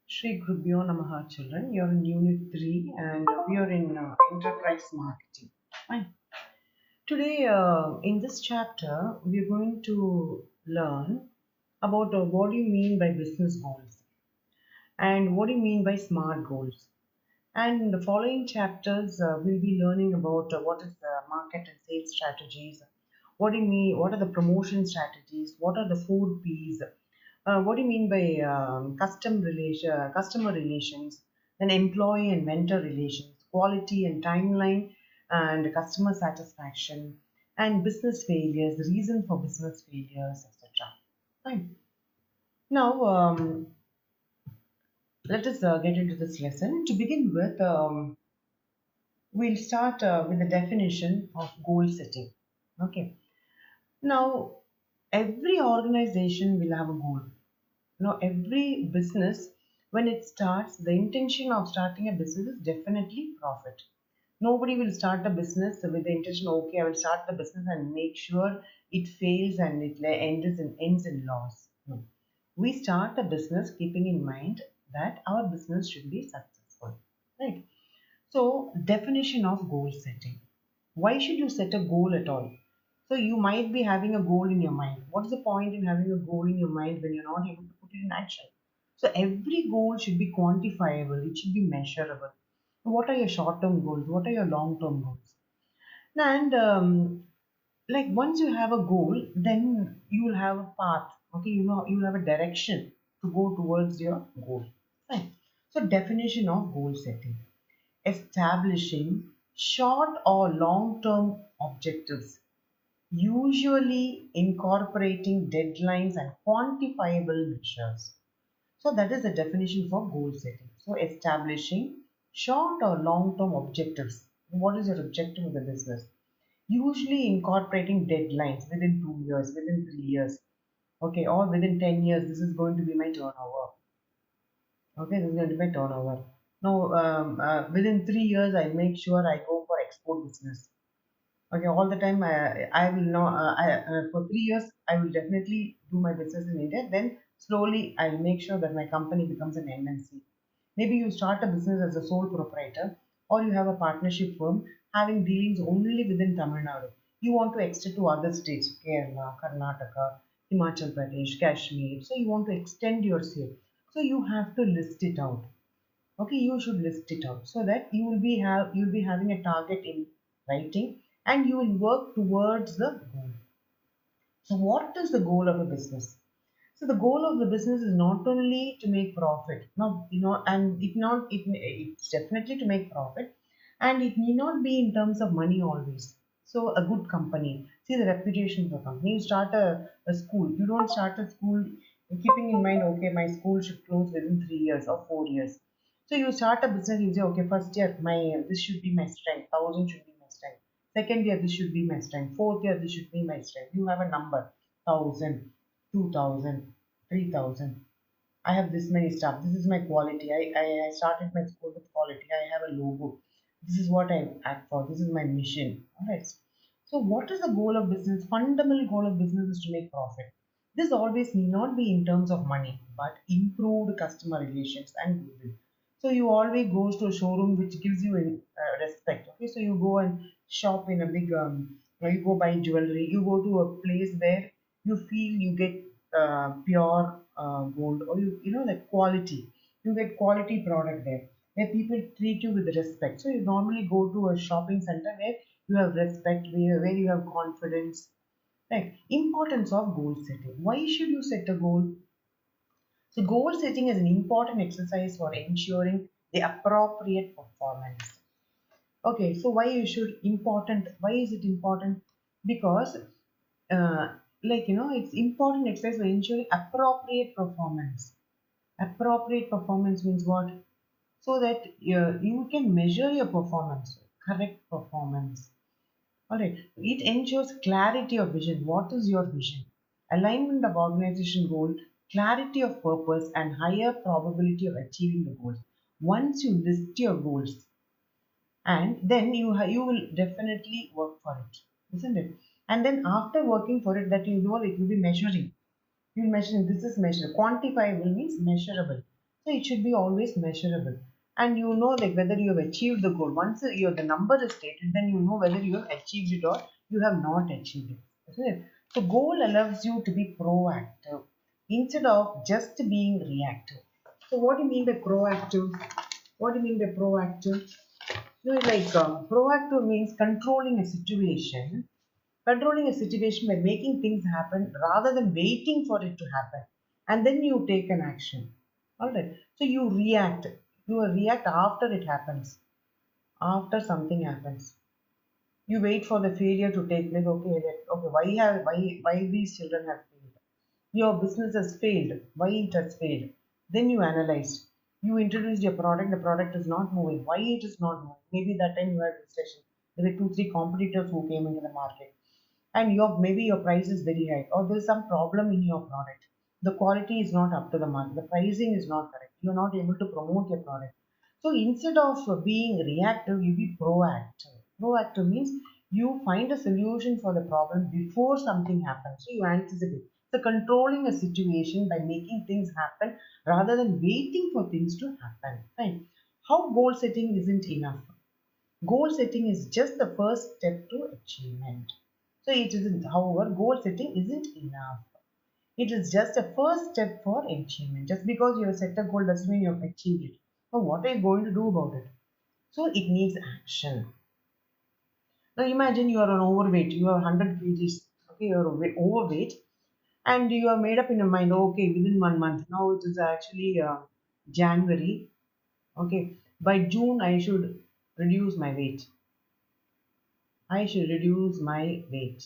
Shri Gurubhyo Namaha children, you're in Unit 3 and we are in Enterprise Marketing. Fine. Today, in this chapter, we're going to learn about what do you mean by business goals and what do you mean by smart goals. And in the following chapters, we'll be learning about what is the market and sales strategies, what do you mean, what are the promotion strategies, what are the 4 Ps, what do you mean by customer relations, then employee and vendor relations, quality and timeline, and customer satisfaction, and business failures, the reason for business failures, etc. Fine. Now, let us get into this lesson. To begin with, we'll start with the definition of goal setting. Okay. Now, every organization will have a goal. Every business, when it starts, the intention of starting a business is definitely profit. Nobody will start a business with the intention, okay, I will start the business and make sure it fails and it ends in loss. No. We start a business keeping in mind that our business should be successful. Right? So, definition of goal setting. Why should you set a goal at all? So, you might be having a goal in your mind. What is the point in having a goal in your mind when you're not able to put it in action? So, every goal should be quantifiable, it should be measurable. What are your short term goals? What are your long term goals? And like once you have a goal, then you will have a path. Okay, you will have a direction to go towards your goal. Right. So, definition of goal setting: establishing short or long term objectives, usually incorporating deadlines and quantifiable measures. So, that is the definition for goal setting. So, establishing short or long term objectives. What is your objective of the business? Usually incorporating deadlines within 2 years, within 3 years, okay, or within 10 years. This is going to be my turnover. Okay, this is going to be my turnover. Now, within 3 years, I make sure I go for export business. Okay, all the time I will know. For 3 years, I will definitely do my business in India. Then slowly, I'll make sure that my company becomes an MNC. Maybe you start a business as a sole proprietor, or you have a partnership firm having dealings only within Tamil Nadu. You want to extend to other states, Kerala, Karnataka, Himachal Pradesh, Kashmir. So you want to extend your sale. So you have to list it out. Okay, you should list it out so that you'll be having a target in writing and you will work towards the goal. So what is the goal of a business? So the goal of the business is not only to make profit. Now, and it's definitely to make profit, and it need not be in terms of money always. So a good company, see the reputation of the company. You start a school. You don't start a school keeping in mind, okay, my school should close within 3 years or 4 years. So you start a business, you say, okay, first year my this should be my strength, 1,000 should be my strength. Second year this should be my strength. Fourth year this should be my strength. You have a number, 1,000, 2,000, 3,000. I have this many staff. This is my quality. I started my school with quality. I have a logo. This is what I act for. This is my mission. Alright. So what is the goal of business? Fundamental goal of business is to make profit. This always need not be in terms of money, but improved customer relations and goodwill. So you always goes to a showroom which gives you respect. Okay, so you go and shop in a big, you go buy jewelry. You go to a place where you feel you get pure gold, or you know like quality. You get quality product there where people treat you with respect. So you normally go to a shopping center where you have respect, where you have confidence. Right. Importance of goal setting. Why should you set a goal? So goal setting is an important exercise for ensuring the appropriate performance. Okay, so why is it important? Because it's important exercise for ensuring appropriate performance. Appropriate performance means what? So that you can measure your performance, correct performance. All right. It ensures clarity of vision. What is your vision? Alignment of organization goal, clarity of purpose, and higher probability of achieving the goals. Once you list your goals, and then you will definitely work for it, isn't it? And then after working for it, that it will be measuring. You'll measure this is measurable. Quantifiable means measurable. So it should be always measurable. And you know like whether you have achieved the goal. Once the number is stated, then you know whether you have achieved it or you have not achieved it. Isn't it? So goal allows you to be proactive instead of just being reactive. So what do you mean by proactive? What do you mean by proactive? No, like proactive means controlling a situation by making things happen rather than waiting for it to happen, and then you take an action. All right. So you react. You react after it happens. After something happens, you wait for the failure to take place. Okay, okay. Why these children have failed? Your business has failed. Why it has failed? Then you analyze. You introduced your product. The product is not moving. Why it is not moving? Maybe that time you had recession. There were two, three competitors who came into the market, and maybe your price is very high, or there's some problem in your product. The quality is not up to the mark. The pricing is not correct. You're not able to promote your product. So instead of being reactive, you be proactive. Proactive means you find a solution for the problem before something happens. So you anticipate. So controlling a situation by making things happen rather than waiting for things to happen. Fine. How goal setting isn't enough. Goal setting is just the first step to achievement. So it isn't, however, goal setting isn't enough. It is just a first step for achievement. Just because you have set a goal doesn't mean you have achieved it. So what are you going to do about it? So it needs action. Now imagine you are on overweight, you are 100 kgs, okay, you are overweight, and you are made up in your mind, okay, within 1 month, now it is actually January, okay, by June I should reduce my weight. I should reduce my weight.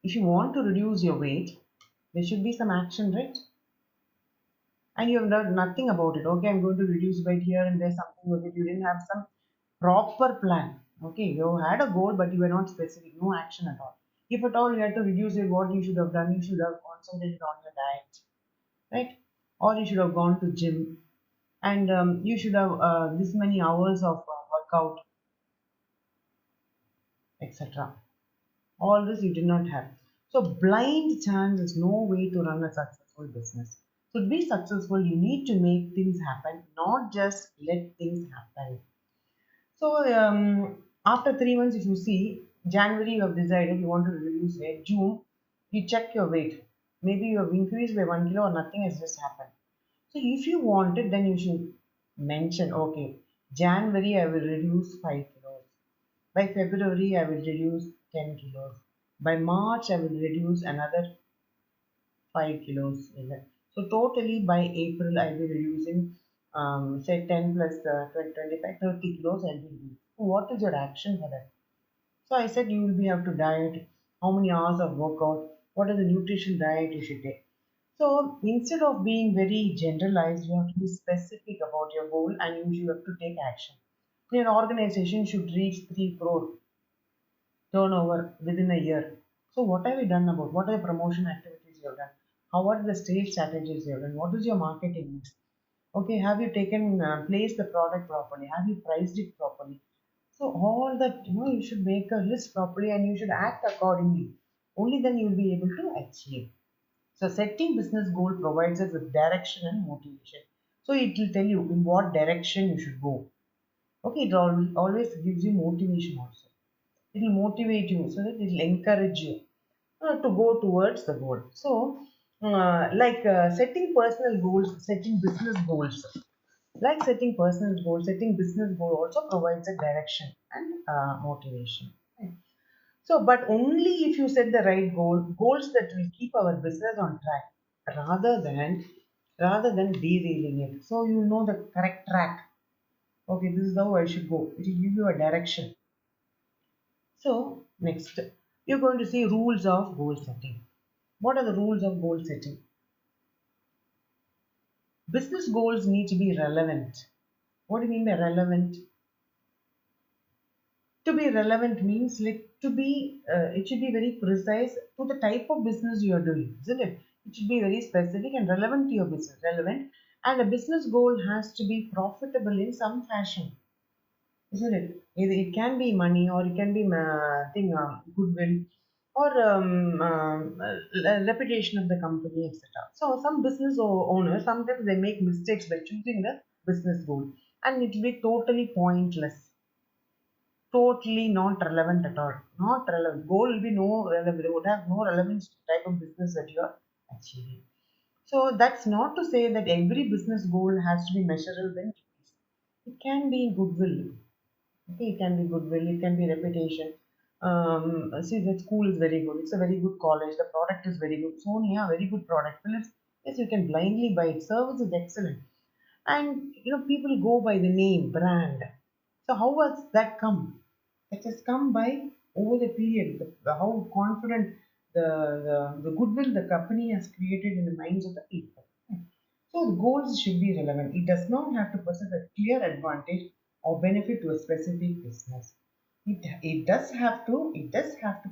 If you want to reduce your weight, there should be some action, right? And you have done nothing about it. Okay, I'm going to reduce weight here and there, something with it. You didn't have some proper plan. Okay, you had a goal, but you were not specific, no action at all. If at all you had to reduce it, what you should have done, you should have concentrated on your diet, right? Or you should have gone to gym, and you should have this many hours of workout, etc. All this you did not have. So blind chance is no way to run a successful business. So to be successful, you need to make things happen, not just let things happen. So after 3 months, if you see, January you have decided you want to reduce weight. June, you check your weight. Maybe you have increased by 1 kilo or nothing has just happened. So if you want it, then you should mention, okay, January I will reduce 5 kilos. By February, I will reduce 10 kilos. By March, I will reduce another 5 kilos. So totally by April, I will be reducing, say 10 plus 20, 25, 30 kilos. I will reduce. So what is your action for that? So I said you will be have to diet, how many hours of workout, what is the nutrition diet you should take. So instead of being very generalized, you have to be specific about your goal and you have to take action. Your organization should reach 3 crore turnover within a year. So what have you done about? What are the promotion activities you have done? How are the sales strategies you have done? What is your marketing mix? Okay, have you taken placed the product properly? Have you priced it properly? So all that you should make a list properly and you should act accordingly. Only then you will be able to achieve. So setting business goal provides us with direction and motivation. So it will tell you in what direction you should go. Okay, it always gives you motivation also. It will motivate you so that it will encourage you to go towards the goal. So setting personal goals, setting business goals, like setting personal goals, setting business goal also provides a direction and motivation. Right? So but only if you set the right goals that will keep our business on track rather than derailing it. So you know the correct track. Okay, this is how I should go. It will give you a direction. So, next, you're going to see rules of goal setting. What are the rules of goal setting? Business goals need to be relevant. What do you mean by relevant? To be relevant means like it should be very precise to the type of business you are doing, isn't it? It should be very specific and relevant to your business, relevant. And a business goal has to be profitable in some fashion, isn't it? Either it can be money or it can be goodwill, or reputation of the company, etc. So some business owners sometimes they make mistakes by choosing the business goal, and it will be totally pointless, totally not relevant at all. Not relevant. Goal will be no relevant. They would have no relevance to the type of business that you are achieving. So that's not to say that every business goal has to be measurable in rupees. It can be goodwill. Okay, it can be goodwill, it can be reputation. See, the school is very good. It's a very good college. The product is very good. Sony, yeah, very good product. Philips, yes, you can blindly buy it. Service is excellent, and people go by the name brand. So how has that come? That has come by over the period. How confident the goodwill the company has created in the minds of the people. So the goals should be relevant. It does not have to possess a clear advantage or benefit to a specific business. It does have to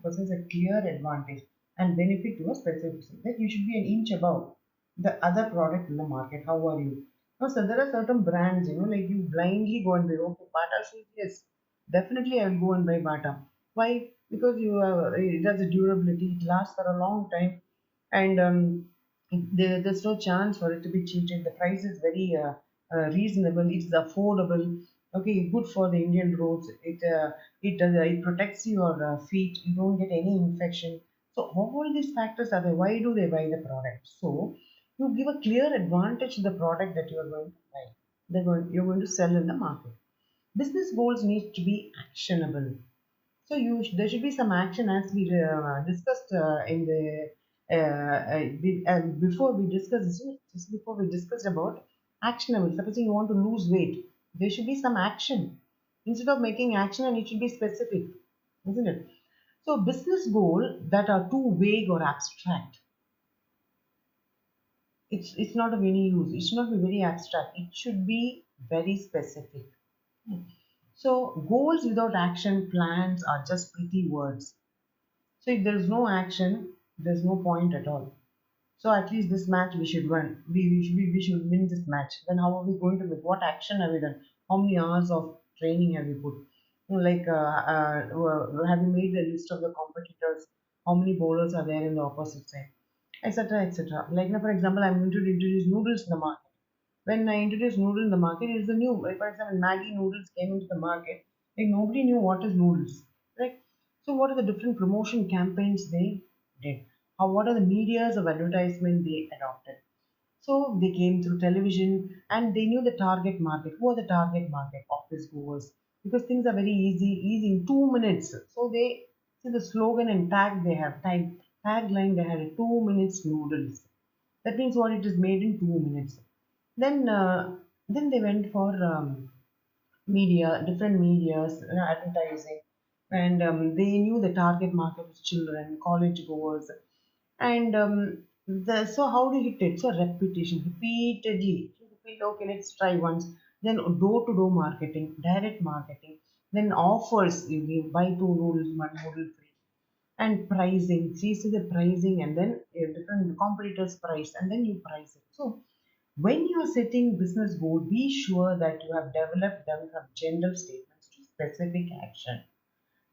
possess a clear advantage and benefit to a specific business. That you should be an inch above the other product in the market. How are you? Now, so there are certain brands, like you blindly go and buy. Okay, Bata shoes, yes, definitely I will go and buy Bata. Why? Because it has a durability. It lasts for a long time, and there's no chance for it to be cheated. The price is very reasonable. It's affordable. Okay, good for the Indian roads. It protects your feet. You don't get any infection. So all these factors are there. Why do they buy the product? So you give a clear advantage to the product that you are going to buy. You're going to sell in the market. Business goals need to be actionable. So there should be some action as we discussed in the before we discussed this, just before we discussed about actionable. Supposing you want to lose weight, there should be some action instead of making action, and it should be specific, isn't it? So business goal that are too vague or abstract, it's not of any use. It should not be very abstract. It should be very specific. So goals without action plans are just pretty words. So if there is no action, there's no point at all. So at least this match we should win. We should win this match. Then how are we going to make? What action have we done? How many hours of training have we put? Like have you made the list of the competitors? How many bowlers are there in the opposite side, etc., etc. Like now, for example, I'm going to introduce noodles in the market. When I introduced noodle in the market, it's the new. Like for example, Maggie noodles came into the market. Like nobody knew what is noodles, right? So what are the different promotion campaigns they did? What are the medias of advertisement they adopted? So they came through television and they knew the target market. Who are the target market? Office goers. Because things are very easy in 2 minutes. So they see the slogan and tagline they had 2 minutes noodles. That means what it is made in 2 minutes. Then they went for different medias, advertising, and they knew the target market was children, college goers, and so how do you hit it? So repetition, repeatedly. You repeat, okay, let's try once. Then door-to-door marketing, direct marketing, then offers. You give buy two noodles, one noodle free, and pricing. See the pricing, and then different competitors' price, and then you price it. So when you are setting business goal, be sure that you have developed them from general statements to specific action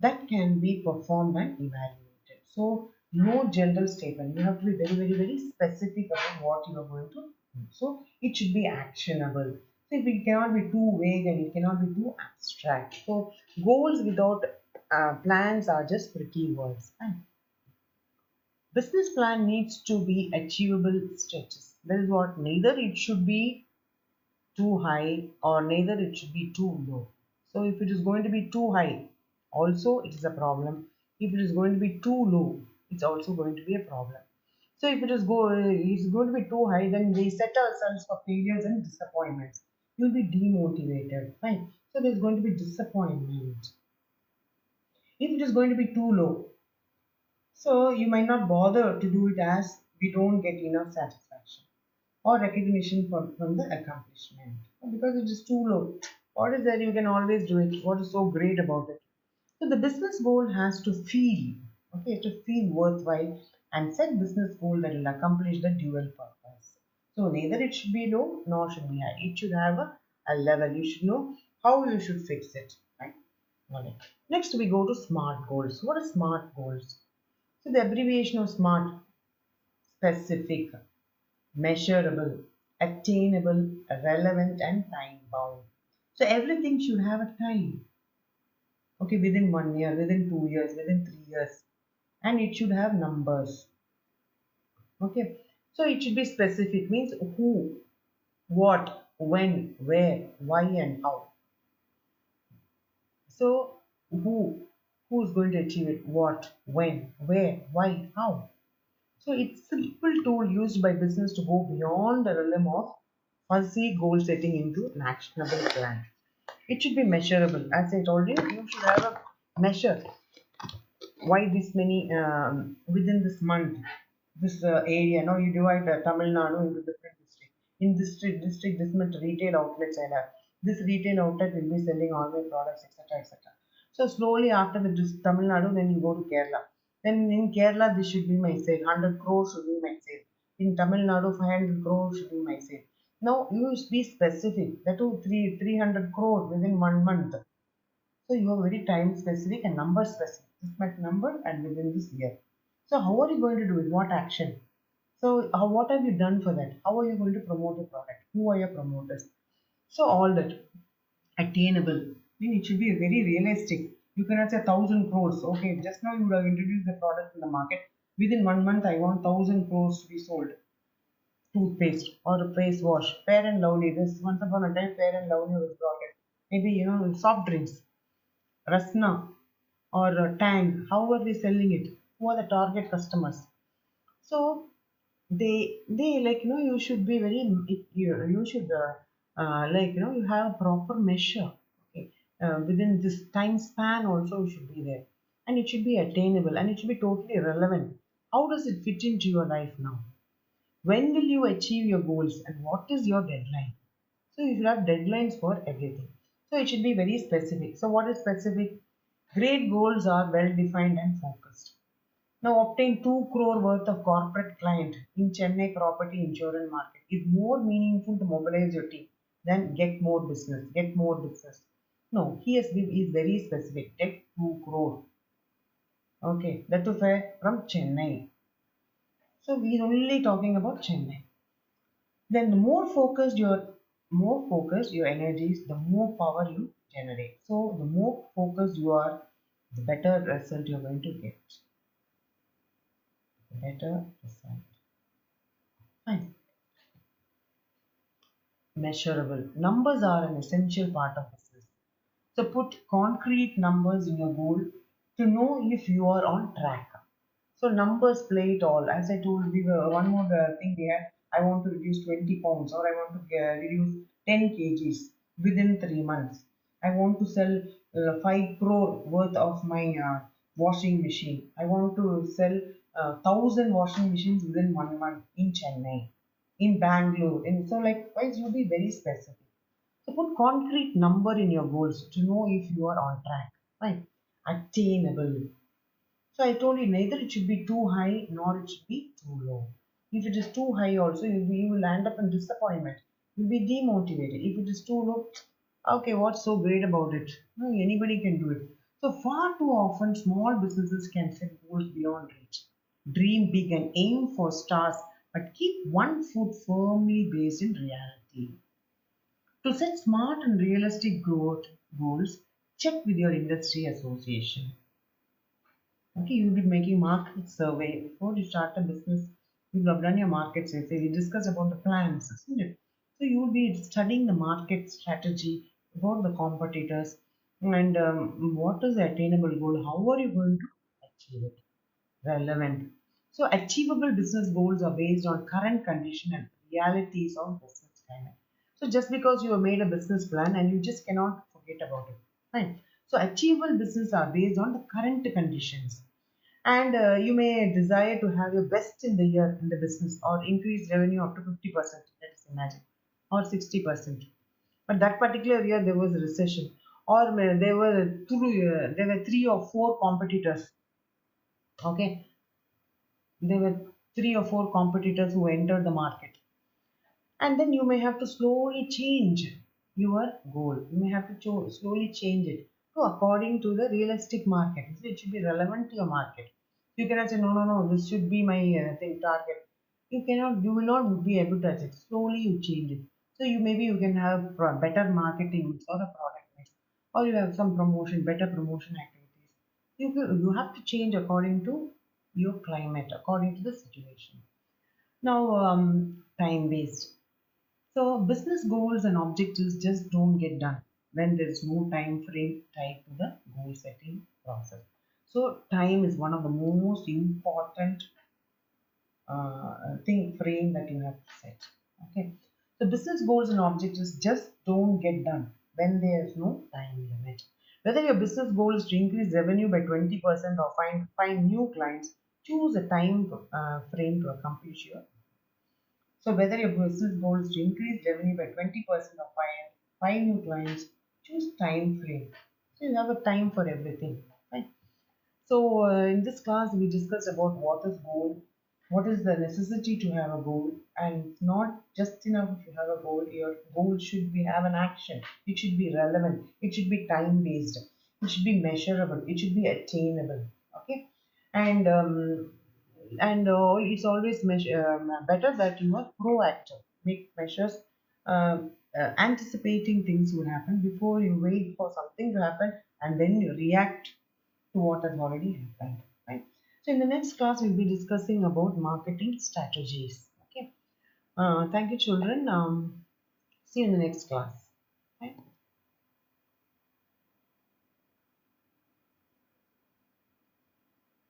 that can be performed and evaluated. So no general statement. You have to be very, very, very specific about what you are going to do. So it should be actionable. So if it cannot be too vague and it cannot be too abstract. So goals without plans are just pretty words. And business plan needs to be achievable stretches. That is what neither it should be too high or neither it should be too low. So if it is going to be too high, also it is a problem. If it is going to be too low, it's also going to be a problem. So if it's going to be too high, then we set ourselves for failures and disappointments. You'll be demotivated, right? So there's going to be disappointment. If it is going to be too low, so you might not bother to do it as we don't get enough satisfaction or recognition from the accomplishment because it is too low. What is that? You can always do it. What is so great about it? So the business goal has to feel, okay, to feel worthwhile and set business goal that will accomplish the dual purpose. So neither it should be low nor should be high. It should have a level. You should know how you should fix it. Right? Okay. Next we go to smart goals. What are smart goals? So the abbreviation of SMART: specific, measurable, attainable, relevant, and time bound. So everything should have a time. Okay, within 1 year, within 2 years, within 3 years, and it should have numbers. Okay, so it should be specific, means who, what, when, where, why, and how. So who is going to achieve it? What, when, where, why, how? So it's simple tool used by business to go beyond the realm of fuzzy goal setting into an actionable plan. It should be measurable. As I told you, you should have a measure. Why this many within this month, this area? No, you divide Tamil Nadu into different districts. In district, this much retail outlets I have. This retail outlet will be selling all my products, etc., etc. So slowly after the Tamil Nadu, then you go to Kerala. Then in Kerala, this should be my sale. 100 crores should be my sale. In Tamil Nadu, 500 crores should be my sale. Now you should be specific. That too, 300 crore within 1 month. So you are very time specific and number specific. This much number and within this year. So how are you going to do it? What action? So what have you done for that? How are you going to promote your product? Who are your promoters? So all that attainable. I mean, it should be very realistic. You cannot say 1,000 crores. Okay, just now you would have introduced the product in the market. Within 1 month, I want 1,000 crores to be sold. Toothpaste or a face wash. Fair and Lovely. This once upon a time, Fair and Lovely was brought in. Maybe soft drinks. Rasna or Tang, how are they selling it? Who are the target customers? So they like you should be very you should you have a proper measure. Okay, within this time span also you should be there, and it should be attainable and it should be totally relevant. How does it fit into your life now? When will you achieve your goals and what is your deadline? So you should have deadlines for everything. So it should be very specific. So what is specific? Great goals are well defined and focused. Now obtain 2 crore worth of corporate client in Chennai property insurance market is more meaningful to mobilize your team than get more business. Get more business. No, he is very specific. Take 2 crore. Okay, that too fair from Chennai. So we are only talking about Chennai. Then the more focused your energies, the more power you generate. So the more focused you are, the better result you're going to get. The better result. Fine. Measurable. Numbers are an essential part of business. So put concrete numbers in your goal to know if you are on track. So numbers play it all. As I told you, one more thing we had. I want to reduce 20 pounds or I want to reduce 10 kgs within 3 months. I want to sell 5 crore worth of my washing machine. I want to sell 1,000 washing machines within 1 month in Chennai, in Bangalore. And so likewise, you'll be very specific. So put concrete number in your goals to know if you are on track. Right? Attainable. So I told you neither it should be too high nor it should be too low. If it is too high also you will end up in disappointment. You'll be demotivated. If it is too low, okay, what's so great about it? No, anybody can do it. So far too often small businesses can set goals beyond reach. Dream big and aim for stars, but keep one foot firmly based in reality. To set smart and realistic growth goals, check with your industry association. Okay, you'll be making market survey before you start a business. You will have done your market survey. We discussed about the plans, isn't it? So you will be studying the market strategy about the competitors and what is the attainable goal. How are you going to achieve it? Relevant. So achievable business goals are based on current condition and realities of business climate. So just because you have made a business plan and you just cannot forget about it. Right. So achievable business are based on the current conditions. And you may desire to have your best in the year in the business or increase revenue up to 50%. Let's imagine. Or 60%. But that particular year there was a recession. Or there were 3 or 4 competitors. Okay, there were 3 or 4 competitors who entered the market, and then you may have to slowly change your goal. You may have to slowly change it to according to the realistic market. So it should be relevant to your market. You cannot say, no, no, no, this should be my thing, target. You will not be able to achieve. Slowly you change it. So maybe you can have better marketing mix or a product mix, or you have some promotion, better promotion activities. You have to change according to your climate, according to the situation. Now, time based. So business goals and objectives just don't get done when there is no time frame tied to the goal setting process. So time is one of the most important thing frame that you have to set. Okay. So business goals and objectives just don't get done when there is no time limit. Whether your business goal is to increase revenue by 20% or find new clients, choose a time frame to accomplish your. So whether your business goal is to increase revenue by 20% or find new clients, choose time frame. So you have a time for everything. Right? So in this class we discussed about what is goal, what is the necessity to have a goal, and it's not just enough if you have a goal. Your goal should be have an action. It should be relevant. It should be time based. It should be measurable. It should be attainable. Okay, and it's always better that you are proactive. Make measures. Anticipating things will happen before you wait for something to happen and then you react to what has already happened, right? So in the next class, we'll be discussing about marketing strategies. Okay. Thank you, children. See you in the next class.